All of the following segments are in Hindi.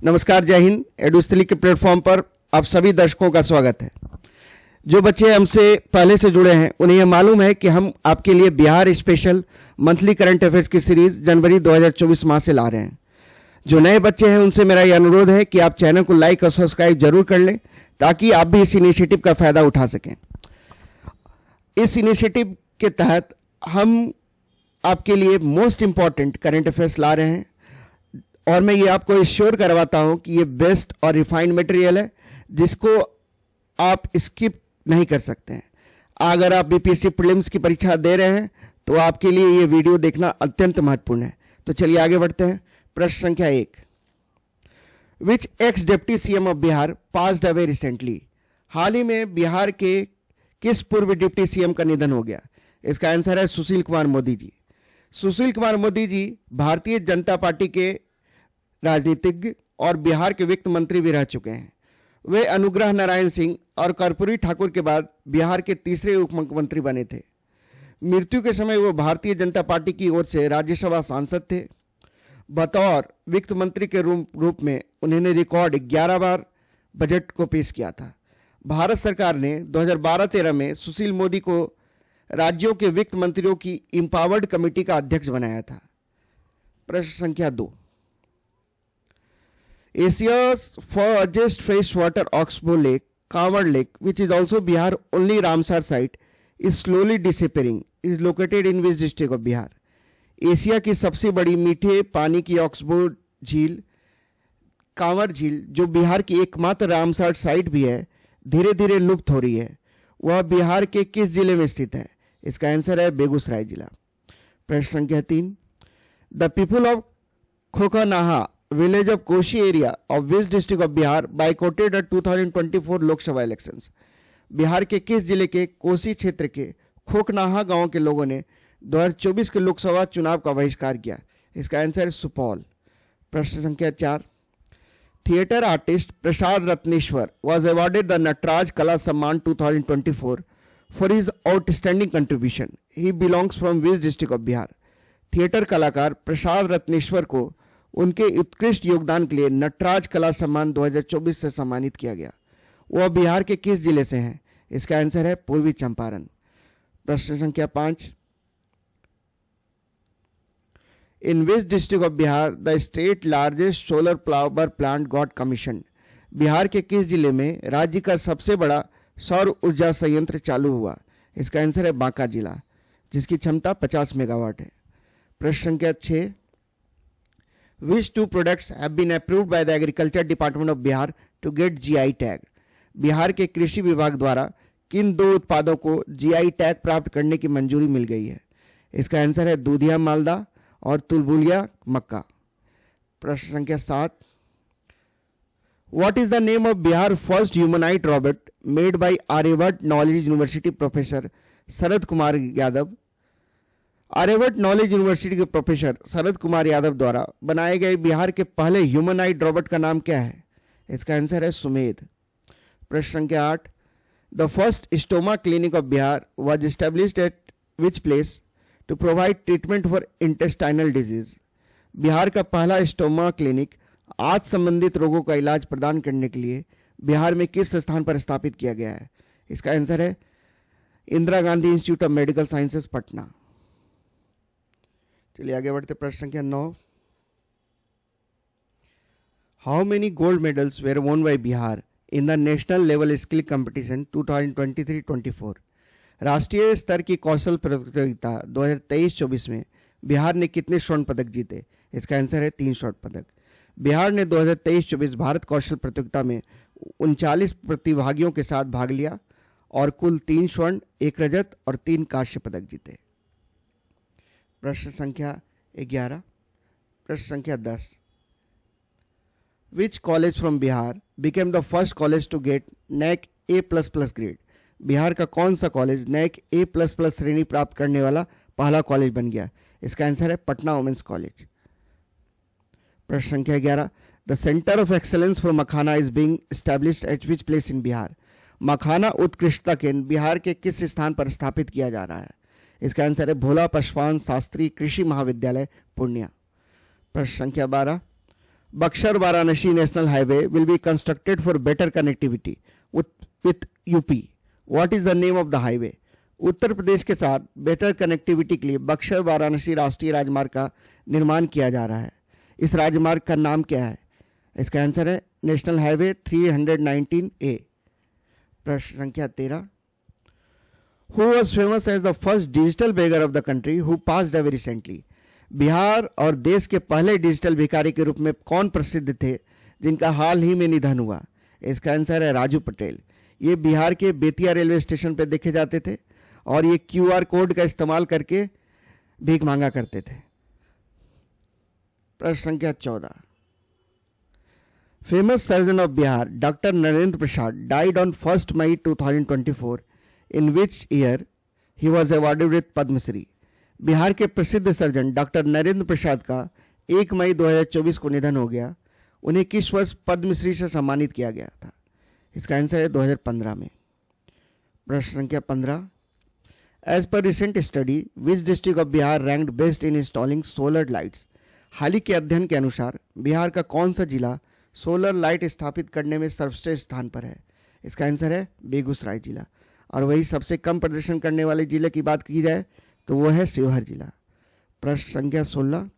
नमस्कार, जय हिंद। एडुस्टडी के प्लेटफॉर्म पर आप सभी दर्शकों का स्वागत है। जो बच्चे हमसे पहले से जुड़े हैं उन्हें यह मालूम है कि हम आपके लिए Bihar special monthly current affairs की सीरीज जनवरी 2024 माह से ला रहे हैं। जो नए बच्चे हैं उनसे मेरा यह अनुरोध है कि आप चैनल को लाइक और सब्सक्राइब जरूर कर लें ताकि आप भी इस इनिशिएटिव का फायदा उठा सकें। इस इनिशिएटिव के तहत हम आपके लिए मोस्ट इंपॉर्टेंट करंट अफेयर्स ला रहे हैं और मैं ये आपको श्योर करवाता हूं कि ये बेस्ट और रिफाइंड मटेरियल है जिसको आप स्किप नहीं कर सकते हैं। अगर आप बीपीएससी प्रीलिम्स की परीक्षा दे रहे हैं तो आपके लिए ये वीडियो देखना अत्यंत महत्वपूर्ण है। तो चलिए आगे बढ़ते हैं। प्रश्न संख्या 1, which ex deputy CM of Bihar passed away recently? हाल ही में बिहार के किस पूर्व डिप्टी सीएम का निधन हो गया? इसका आंसर है सुशील कुमार मोदी जी। सुशील कुमार मोदी जी भारतीय जनता पार्टी के राजनीतिज्ञ और बिहार के वित्त मंत्री भी रह चुके हैं। वे अनुग्रह नारायण सिंह और कर्पूरी ठाकुर के बाद बिहार के तीसरे उप मुख्यमंत्री बने थे। मृत्यु के समय वो भारतीय जनता पार्टी की ओर से राज्यसभा सांसद थे। बतौर वित्त मंत्री के रूप में उन्होंने रिकॉर्ड 11 बार बजट को पेश किया था। भारत सरकार ने 2012-13 में सुशील मोदी को राज्यों के वित्त मंत्रियों की इंपावर्ड कमेटी का अध्यक्ष बनाया था। प्रश्न संख्या 2, Asia's largest freshwater oxbow lake, Kanwar Lake, which is also Bihar only Ramsar site, is slowly disappearing. Is located in which district of Bihar? Asia की सबसे बड़ी मीठे पानी की ऑक्सबो झील कांवर झील, जो बिहार की एकमात्र रामसर साइट भी है, धीरे धीरे लुप्त हो रही है। वह बिहार के किस जिले में स्थित है? इसका आंसर है बेगूसराय जिला। प्रश्न संख्या 3, the people of Khokhnaha village of Koshi area of which district of Bihar boycotted at 2024 Lok Sabha elections? Bihar के किस जिले के कोसी क्षेत्र के खोखनाहा गांव के लोगों ने 2024 के लोकसभा चुनाव का बहिष्कार किया? इसका आंसर है सुपौल। प्रश्न संख्या 4, theatre artist Prasad Ratneshwar was awarded the Natraj Kala Samman 2024 for his outstanding contribution. He belongs from which district of Bihar? Theatre कलाकार प्रसाद रत्नेश्वर को उनके उत्कृष्ट योगदान के लिए नटराज कला सम्मान 2024 से सम्मानित किया गया। वह बिहार के किस जिले से हैं? इसका आंसर है पूर्वी चंपारण। प्रश्न संख्या 5, in which district of Bihar the state largest solar power plant got commission? Bihar के किस जिले में राज्य का सबसे बड़ा सौर ऊर्जा संयंत्र चालू हुआ? इसका आंसर है बांका जिला, जिसकी क्षमता 50 मेगावाट है। प्रश्न संख्या 6, which two products have been approved by the Agriculture Department of Bihar to get GI tag? Bihar के कृषि विभाग द्वारा किन 2 उत्पादों को GI टैग प्राप्त करने की मंजूरी मिल गई है? इसका आंसर है दूधिया मालदा और तुलबुलिया मक्का। प्रश्न संख्या 7, What is the name of Bihar first humanoid robot made by Aryabhatta knowledge university professor Sharad Kumar Yadav? Aryabhatta knowledge university के प्रोफेसर शरद कुमार यादव द्वारा बनाए गए बिहार के पहले ह्यूमनाइड रोबोट का नाम क्या है? इसका आंसर है सुमेध। प्रश्न संख्या 8, the first stoma clinic of Bihar was established at which place to provide treatment for intestinal disease? Bihar का पहला स्टोमा क्लिनिक आंत संबंधित रोगों का इलाज प्रदान करने के लिए बिहार में किस स्थान पर स्थापित किया गया है? इसका आंसर है Indira Gandhi institute of medical sciences Patna. चलिए आगे बढ़ते। प्रश्न संख्या 9, how many gold medals were won by Bihar in the national level skill competition 2023-24? राष्ट्रीय स्तर की कौशल प्रतियोगिता 2023-24 में बिहार ने कितने स्वर्ण पदक जीते? इसका आंसर है 3 स्वर्ण पदक। बिहार ने 2023-24 भारत कौशल प्रतियोगिता में 39 प्रतिभागियों के साथ भाग लिया और कुल 3 स्वर्ण, 1 रजत और 3 कांस्य पदक जीते। प्रश्न संख्या 11, प्रश्न संख्या 10, which college from Bihar became the first college to get NAC A++ ग्रेड? बिहार का कौन सा कॉलेज NAC A++ श्रेणी प्राप्त करने वाला पहला कॉलेज बन गया? इसका आंसर है पटना वुमेन्स कॉलेज। प्रश्न संख्या 11, the centre of excellence for makhana is being established at which place in Bihar? Makhana उत्कृष्टता केंद्र बिहार के किस स्थान पर स्थापित किया जा रहा है? इसका आंसर है भोला पशुपालन शास्त्री कृषि महाविद्यालय पूर्णिया। प्रश्न संख्या 12, Buxar Varanasi national highway will be constructed for better connectivity with UP. What is the name of the highway? Uttar Pradesh के साथ बेटर कनेक्टिविटी के लिए बक्सर वाराणसी राष्ट्रीय राजमार्ग का निर्माण किया जा रहा है. इस राजमार्ग का नाम क्या है? इसका आंसर है नेशनल हाईवे 319A. प्रश्न संख्या 13. Who was famous as the first digital beggar of the country who passed away recently? Bihar और देश के पहले डिजिटल भिखारी के रूप में कौन प्रसिद्ध थे जिनका हाल ही में निधन हुआ? इसका आंसर है राजू पटेल. ये बिहार के बेतिया रेलवे स्टेशन पर देखे जाते थे और ये QR कोड का इस्तेमाल करके भीख मांगा करते थे. प्रश्न संख्या 14. Famous surgeon of Bihar doctor Narendra Prasad died on 1 May 2024. In which year he was awarded with Padmashri? Bihar के प्रसिद्ध सर्जन डॉक्टर नरेंद्र प्रसाद का 1 मई 2024 को निधन हो गया. उन्हें किस वर्ष पद्मश्री से सम्मानित किया गया था? इसका आंसर है 2015 में. प्रश्न संख्या 15. As per recent study which district of Bihar ranked best in installing solar lights? हाल ही के अध्ययन के अनुसार बिहार का कौन सा जिला सोलर लाइट स्थापित करने में सर्वश्रेष्ठ स्थान पर है? इसका आंसर है बेगूसराय जिला. और वही सबसे कम प्रदर्शन करने वाले जिले की बात की जाए तो वो है शिवहर जिला. प्रश्न संख्या 16.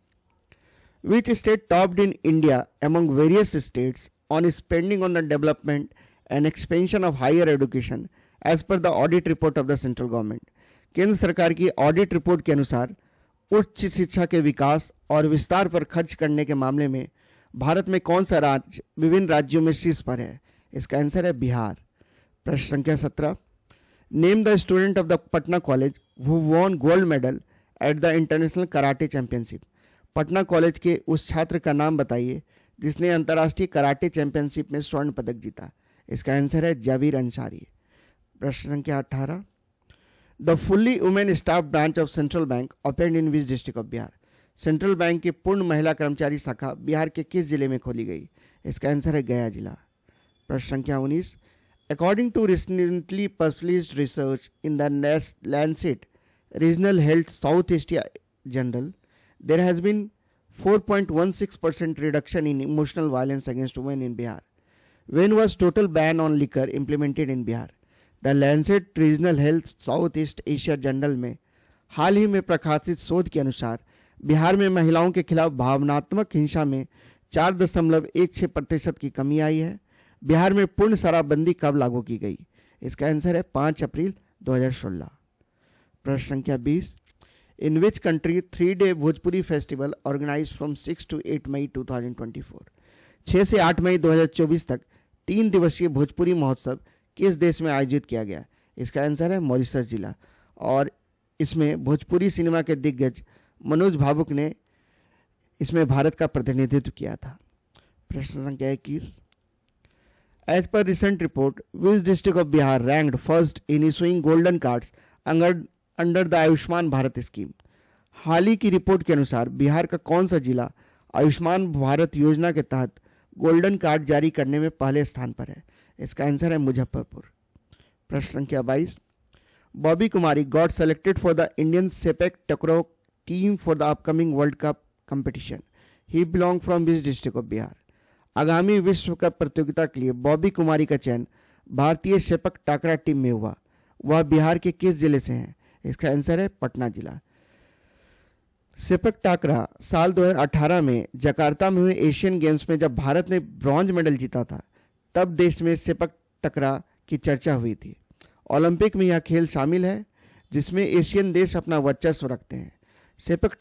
Which state topped in India among various states on spending on the development and expansion of higher education as per the audit report of the central government? केंद्र सरकार की ऑडिट रिपोर्ट के अनुसार उच्च शिक्षा के विकास और विस्तार पर खर्च करने के मामले में भारत में कौन सा राज्य विभिन्न राज्यों में शीर्ष पर है? इसका आंसर है बिहार. प्रश्न संख्या 17. Name the student of the Patna college who won gold medal at the international karate championship. Patna college के उस छात्र का नाम बताइए जिसने अंतर्राष्ट्रीय कराटे चैंपियनशिप में स्वर्ण पदक जीता. इसका आंसर है जावीर अंसारी. प्रश्न संख्या 18. The fully women staff branch of central bank open in which district of Bihar? Central bank की पूर्ण महिला कर्मचारी शाखा बिहार के किस जिले में खोली गई? इसका आंसर है गया जिला. प्रश्न संख्या 19. According to recently published research in the Lancet regional health South Asia journal, there has been 4.16% reduction in emotional violence against women in Bihar. When was total ban on liquor implemented in Bihar? The Lancet regional health south east Asia journal में हाल ही में प्रकाशित शोध के अनुसार बिहार में महिलाओं के खिलाफ भावनात्मक हिंसा में 4.16% की कमी आई है. बिहार में पूर्ण शराबबंदी कब लागू की गई? इसका आंसर है 5 अप्रैल 2016. प्रश्न संख्या 20. In which country 3-day Bhojpuri festival organise from 6 to 8 May 2024? 6 से 8 मई 2024 तक 3 दिवसीय भोजपुरी महोत्सव किस देश में आयोजित किया गया? इसका आंसर है मॉरिशस जिला. और इसमें भोजपुरी सिनेमा के दिग्गज मनोज भावुक ने इसमें भारत का प्रतिनिधित्व किया था. प्रश्न संख्या 21. As per recent report which district of Bihar ranked first in issuing golden cards under the Ayushman Bharat scheme? हाल ही की रिपोर्ट के अनुसार बिहार का कौन सा जिला आयुष्मान भारत योजना के तहत गोल्डन कार्ड जारी करने में पहले स्थान पर है? इसका आंसर है मुजफ्फरपुर. प्रश्न संख्या 22. Bobby Kumari got selected for the Indian sepak takraw team for the upcoming world cup competition. He belong from which district of Bihar? आगामी विश्व कप प्रतियोगिता के लिए बॉबी कुमारी का चयन भारतीय सेपक टाकरा टीम में हुआ. वह बिहार के किस जिले से हैं? इसका आंसर है पटना जिला. सेपक टाकरा साल 2018 में जकार्ता में हुए एशियन गेम्स में जब भारत ने ब्रॉन्ज मेडल जीता था तब देश में सेपक टकरा की चर्चा हुई थी. ओलंपिक में यह खेल शामिल है जिसमें एशियन देश अपना वर्चस्व रखते हैं. सेपक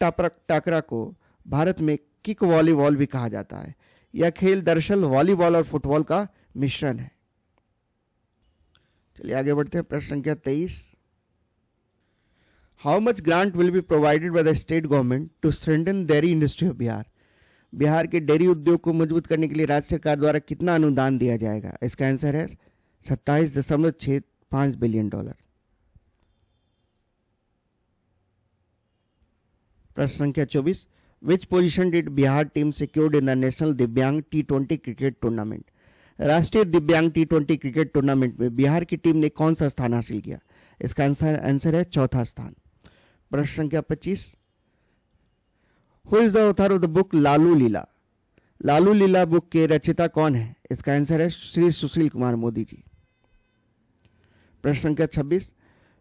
टाकरा को भारत में किक वॉलीबॉल भी कहा जाता है. यह खेल दरअसल वॉलीबॉल और फुटबॉल का मिश्रण है. चलिए आगे बढ़ते हैं. प्रश्न संख्या 23. How much grant will be provided by the state government to strengthen dairy industry of Bihar? Bihar के डेयरी उद्योग को मजबूत करने के लिए राज्य सरकार द्वारा कितना अनुदान दिया जाएगा? इसका आंसर है 27.65 बिलियन डॉलर. प्रश्न संख्या 24. Which position did Bihar team secured in the national दिव्यांग T20 क्रिकेट टूर्नामेंट? राष्ट्रीय दिव्यांग T20 क्रिकेट टूर्नामेंट में बिहार की टीम ने कौन सा स्थान हासिल किया? इसका आंसर है 4था स्थान. प्रश्न संख्या 25. Who is the author of the book Lalu Leela? Lalu Leela book के रचयिता कौन है? इसका आंसर है श्री सुशील कुमार मोदी जी। प्रश्न संख्या 26,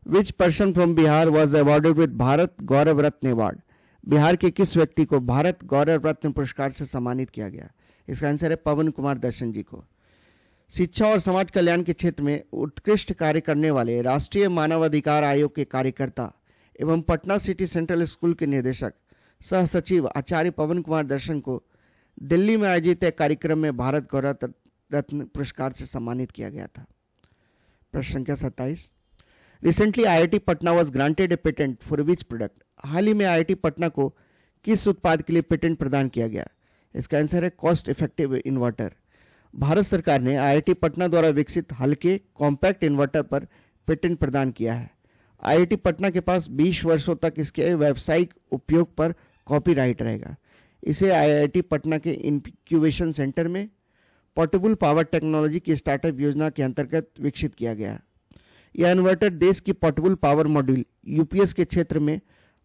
which person from Bihar was awarded with Bharat Gaurav Ratna award? Bihar के किस व्यक्ति को भारत गौरव रत्न पुरस्कार से सम्मानित किया गया? इसका आंसर है पवन कुमार दर्शन जी को। शिक्षा और समाज कल्याण के क्षेत्र में उत्कृष्ट कार्य करने वाले राष्ट्रीय मानवाधिकार आयोग के कार्यकर्ता एवं पटना सिटी सेंट्रल स्कूल के निदेशक सह सचिव आचार्य पवन कुमार दर्शन को दिल्ली में आयोजित एक कार्यक्रम में भारत गौरव रत्न पुरस्कार से सम्मानित किया गया था। प्रश्न संख्या 27, recently IIT Patna was granted a patent for which product? हाल ही में आईआईटी पटना को किस उत्पाद के लिए पेटेंट प्रदान किया गया? इसका आंसर है कॉस्ट इफेक्टिव इन्वर्टर। भारत सरकार ने आईआईटी पटना द्वारा विकसित हल्के कॉम्पैक्ट इन्वर्टर पर पेटेंट प्रदान किया है। आईआईटी पटना के पास 20 वर्षों तक इसके व्यावसायिक उपयोग पर कॉपीराइट रहेगा। इसे आईआईटी पटना के इंक्यूबेशन सेंटर में पोर्टेबल पावर टेक्नोलॉजी की स्टार्टअप योजना के अंतर्गत विकसित किया गया। यह इन्वर्टर देश की पोर्टेबल पावर मॉड्यूल यूपीएस के क्षेत्र में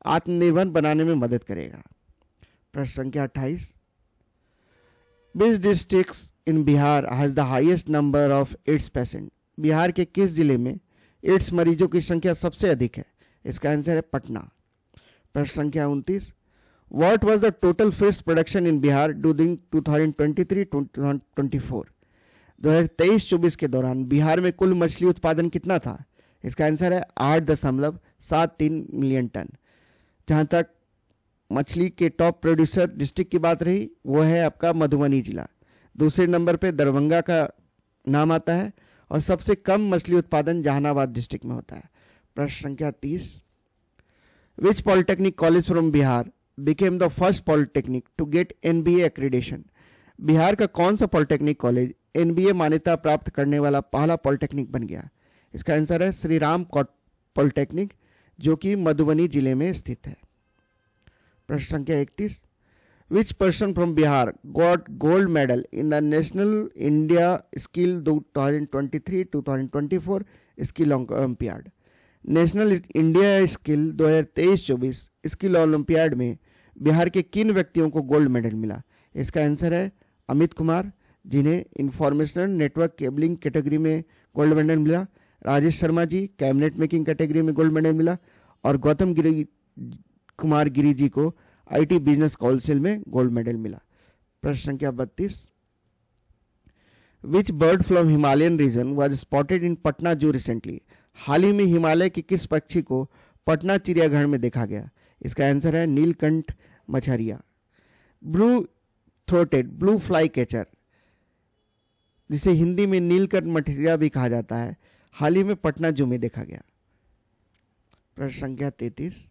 आत्मनिर्भर बनाने में मदद करेगा। प्रश्न संख्या 28, which districts in Bihar has the highest number of AIDS patient? Bihar के किस जिले में एड्स मरीजों की संख्या सबसे अधिक है? इसका आंसर है पटना। प्रश्न संख्या 29, what was the total fish production in Bihar during 2023-2024? 2023-24 के दौरान बिहार में कुल मछली उत्पादन कितना था? इसका आंसर है 8.73 मिलियन टन। जहां तक मछली के टॉप प्रोड्यूसर डिस्ट्रिक्ट की बात रही, वो है आपका मधुबनी जिला। दूसरे नंबर पे दरभंगा का नाम आता है और सबसे कम मछली उत्पादन जहानाबाद डिस्ट्रिक्ट में होता है। प्रश्न संख्या 30, which polytechnic college from Bihar became the first polytechnic to get NBA accreditation? Bihar का कौन सा पॉलिटेक्निक कॉलेज NBA मान्यता प्राप्त करने वाला पहला पॉलिटेक्निक बन गया? इसका आंसर है श्री राम पॉलिटेक्निक, जो कि मधुबनी जिले में स्थित है। प्रश्न संख्या 31, which person from Bihar got gold medal in the national India skill 2023-2024 skill olympiad? National India skill 2023-24 skill olympiad में बिहार के किन व्यक्तियों को गोल्ड मेडल मिला? इसका आंसर है अमित कुमार, जिन्हें इंफॉर्मेशनल नेटवर्क केबलिंग कैटेगरी में गोल्ड मेडल मिला। Rajesh Sharma ji cabinet making category में गोल्ड मेडल मिला। और गौतम कुमार गिरी जी को आईटी बिजनेस काउंसिल में गोल्ड मेडल मिला। प्रश्न संख्या 32, which bird from Himalayan region was spotted in Patna zoo recently? हाल ही में हिमालय के किस पक्षी को पटना चिड़ियाघर में देखा गया? इसका आंसर है नीलकंठ मछरिया। Blue throated blue fly catcher, जिसे हिंदी में नीलकंठ मछरिया भी कहा जाता है, हाल ही में पटना जू में देखा गया। प्रश्न संख्या 33,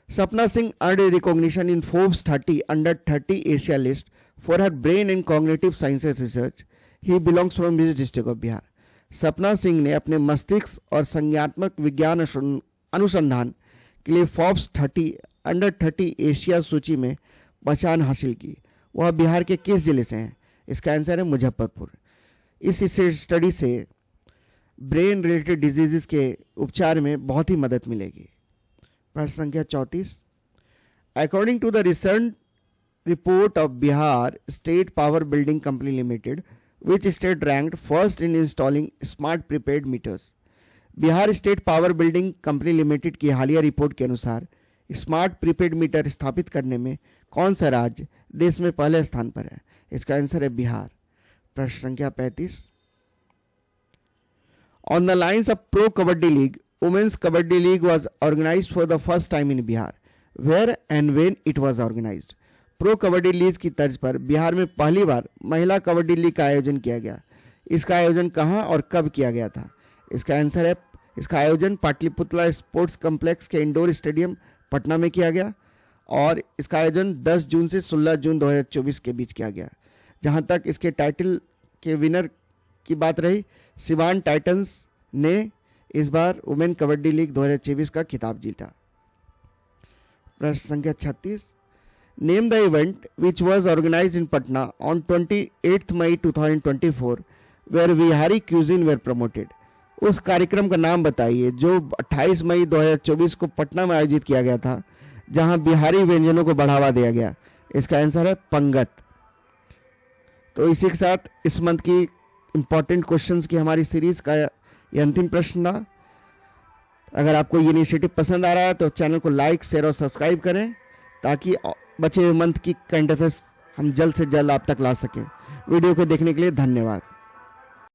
सपना Singh earned recognition in Forbes 30 under 30 Asia list for her brain and cognitive sciences research. He belongs from which district of Bihar? सपना सिंह ने अपने मस्तिष्क और संज्ञानात्मक विज्ञान अनुसंधान के लिए फोर्ब्स 30 अंडर 30 एशिया सूची में पहचान हासिल की। वह बिहार के किस जिले से हैं? इसका आंसर है मुजफ्फरपुर। इस स्टडी से ब्रेन रिलेटेड डिजीजेस के उपचार में बहुत ही मदद मिलेगी। प्रश्न संख्या 34, according to the recent report of Bihar state power building company limited, which state ranked first in installing smart prepaid meters? Bihar state power building company limited की हालिया रिपोर्ट के अनुसार स्मार्ट प्रीपेड मीटर स्थापित करने में कौन सा राज्य देश में पहले स्थान पर है? इसका आंसर है बिहार। प्रश्न संख्या 35, on the lines of Pro Kabaddi League, Women's Kabaddi League was organised for the first time in Bihar. Where and when it was organised? Pro Kabaddi League की तर्ज पर बिहार में पहली बार महिला कबड्डी लीग का आयोजन किया गया। इसका आयोजन कहां और कब किया गया था? इसका आंसर है इसका आयोजन पाटलिपुत्रा स्पोर्ट्स कॉम्प्लेक्स के इंडोर स्टेडियम पटना में किया गया और इसका आयोजन 10 जून से 16 जून 2024 के बीच किया गया। जहां तक इसके टाइटल के विनर की बात रही, सिवान टाइटंस ने इस बार वुमेन कबड्डी लीग 2024 का खिताब जीता। प्रश्न संख्या 36, name the event which was organised in Patna on 28 May 2024 where Bihari cuisine were promoted. उस कार्यक्रम का नाम बताइए जो 28 मई 2024 को पटना में आयोजित किया गया था, जहां बिहारी व्यंजनों को बढ़ावा दिया गया। इसका आंसर है पंगत। तो इसी के साथ इस मंथ की इम्पॉर्टेंट क्वेश्चंस की हमारी सीरीज का ये अंतिम प्रश्न था। अगर आपको ये इनिशिएटिव पसंद आ रहा है तो चैनल को लाइक, शेयर और सब्सक्राइब करें, ताकि बचे हुए मंथ की करंट अफेयर्स हम जल्द से जल्द आप तक ला सकें। वीडियो को देखने के लिए धन्यवाद।